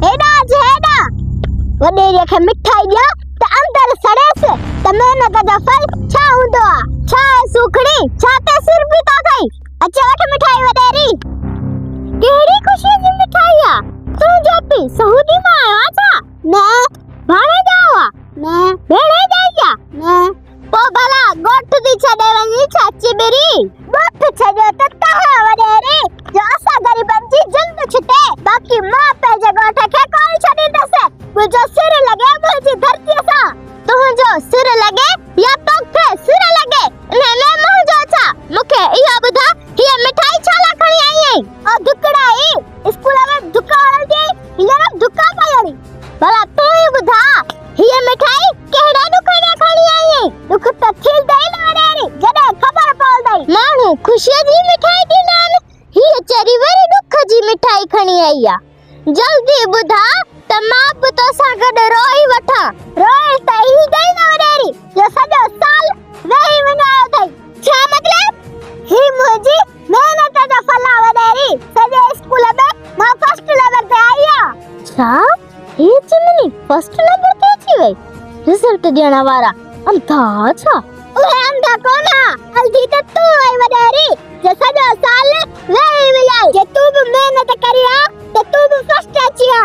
हेडा वडेरी खे मिठाई ॾियो त अंदर सड़ेस त मेहनत जो फल छा हूंदो आ। छा सुखड़ी छा ते सिर भी तो गई। अच्छा वठ मिठाई वडेरी। केड़ी खुशी जी मिठाई आ। तू जोती सऊदी में आयो छा। मैं भाणे जावा मैं भेड़े जाइया मैं पो भला गोठ दी छडे वनी चाची बेरी गोठ छडो त कहा वडेरी जो असा गरीबन जी जिंद छुटे बाकी मां पे जे गोठ के कोई छडी दसे मुझो सिर लगे मुझी धरती सा तू जो सिर लगे या तो के सिर लगे ने मुंह जो छा मुखे इया बुधा ये मिठाई छाला खणी आई है और दुकड़ाई स्कूल में दुका वाली ये दुका पायरी भला तू ही बुधा ये मिठाई केड़ा दुकाने खणी आई है दुख त थिल दई लवरेरी जडे खबर पल दई मानू खुशी जी मिठाई दी नाम ही चरी वेरी दुख जी मिठाई खणी आई आ जल्दी बुधा त मां भी तो सा गड रोई वठा रोई त ही दई लवरेरी जो सजो साल वही मनायो थई छा मतलब ही मुजी मेहनत जो फला वडेरी सजे स्कूल में मां फर्स्ट लेवल पे आया छा ये चिमनी फर्स्ट नंबर पे थी वई रिजल्ट देना वाला अंधा छा ओए अंधा कोना हल्दी त तू आई वडेरी जे सजो साल वही आई जे तू भी मेहनत करिया त तू भी फर्स्ट अचिया।